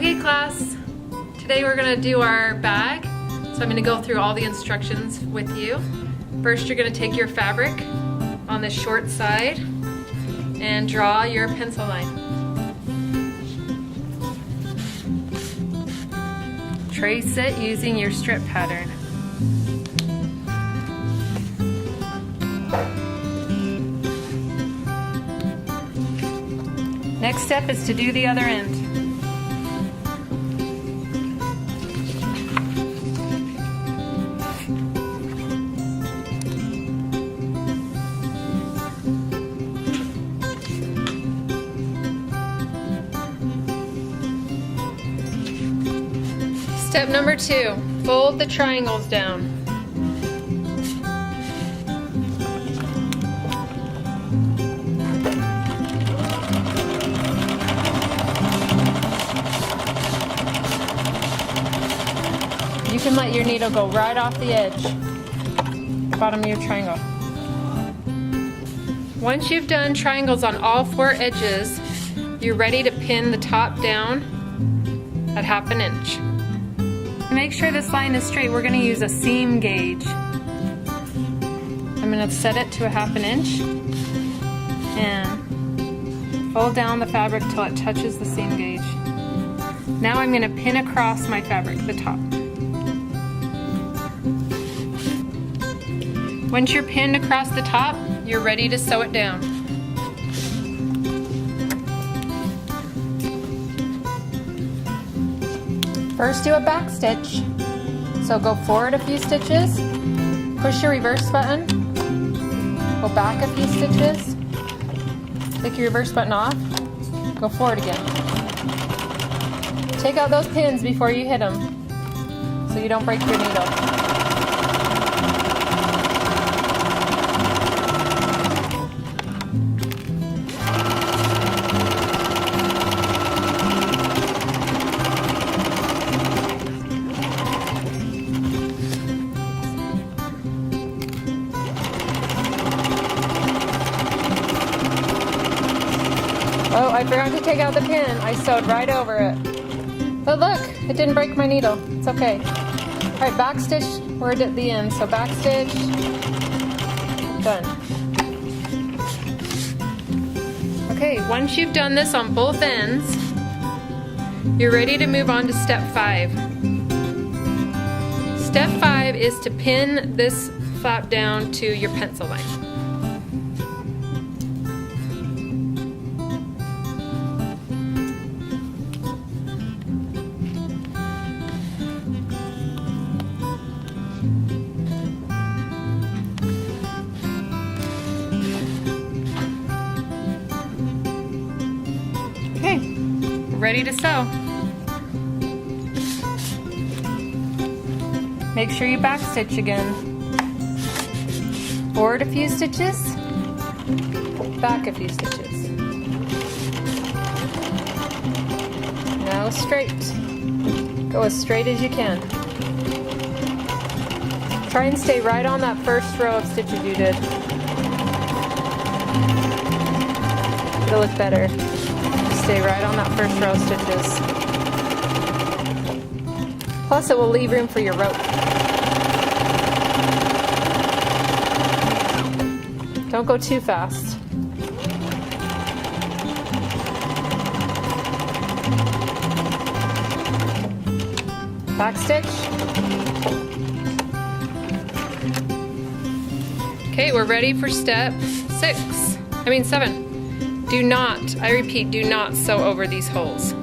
Okay class, today we're going to do our bag. So I'm going to go through all the instructions with you. First you're going to take your fabric on the short side and draw your pencil line. Trace it using your strip pattern. Next step is to do the other end. Step number 2, fold the triangles down. You can let your needle go right off the edge, bottom of your triangle. Once you've done triangles on all 4 edges, you're ready to pin the top down at 1/2 inch. To make sure this line is straight, we're going to use a seam gauge. I'm going to set it to 1/2 inch and fold down the fabric till it touches the seam gauge. Now I'm going to pin across my fabric, the top. Once you're pinned across the top, you're ready to sew it down. First do a back stitch. So go forward a few stitches, push your reverse button, go back a few stitches, take your reverse button off, go forward again. Take out those pins before you hit them so you don't break your needle. Oh, I forgot to take out the pin. I sewed right over it. But look, it didn't break my needle. It's okay. Alright, back stitch, we're at the end. So back stitch, done. Okay, once you've done this on both ends, you're ready to move on to step 5. Step 5 is to pin this flap down to your pencil line. Okay, ready to sew. Make sure you back stitch again. Forward a few stitches, back a few stitches. Now straight. Go as straight as you can. Try and stay right on that first row of stitches you did. It'll look better. Stay right on that first row of stitches. Plus it will leave room for your rope. Don't go too fast. Back stitch. Okay, we're ready for step 7. Do not, I repeat, do not sew over these holes.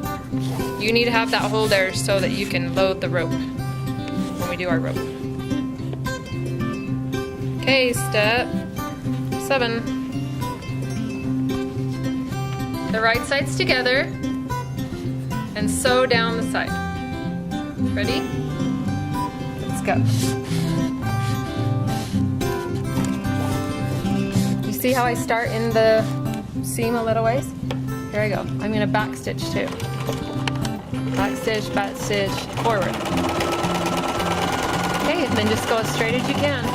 You need to have that hole there so that you can load the rope when we do our rope. Okay, step 7. The right sides together and sew down the side. Ready? Let's go. You see how I start in the seam a little ways? Here I go. I'm going to back stitch too. Back stitch, forward. Okay, and then just go as straight as you can.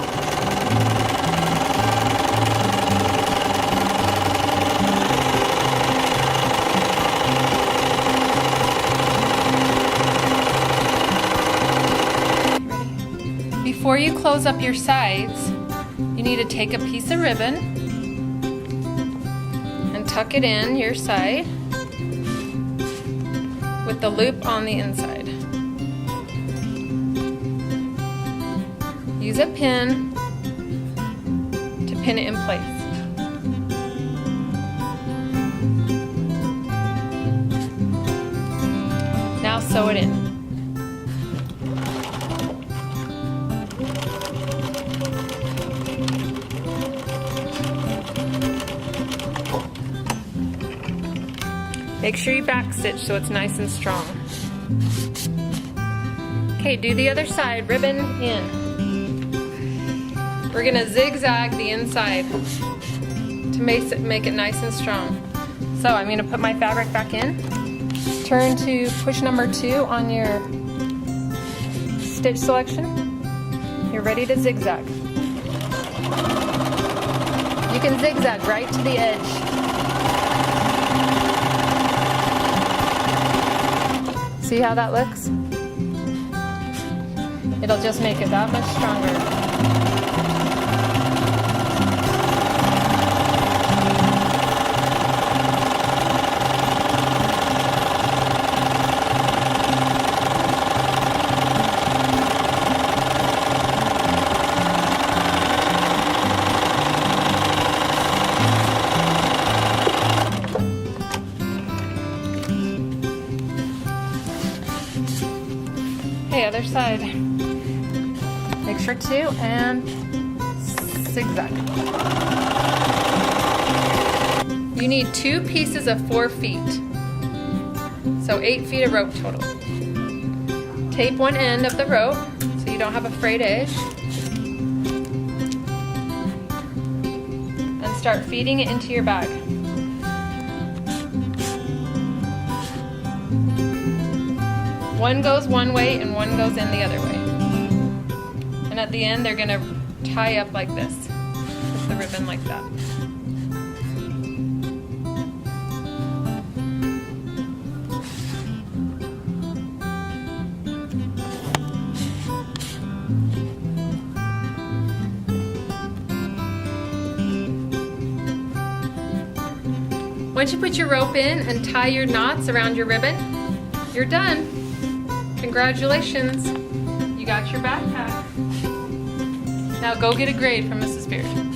before you close up your sides, you need to take a piece of ribbon and tuck it in your side with the loop on the inside. Use a pin to pin it in place. Now sew it in. Make sure you backstitch so it's nice and strong. Okay, do the other side, ribbon in. We're gonna zigzag the inside to make it nice and strong. So I'm gonna put my fabric back in. Turn to push number 2 on your stitch selection. You're ready to zigzag. You can zigzag right to the edge. See how that looks? It'll just make it that much stronger. Okay, other side. Make sure to and zigzag. You need 2 pieces of 4 feet. So 8 feet of rope total. Tape one end of the rope so you don't have a frayed edge. And start feeding it into your bag. One goes one way and one goes in the other way. And at the end, they're gonna tie up like this, with the ribbon like that. Once you put your rope in and tie your knots around your ribbon, you're done. Congratulations, you got your backpack. Now go get a grade from Mrs. Beaird.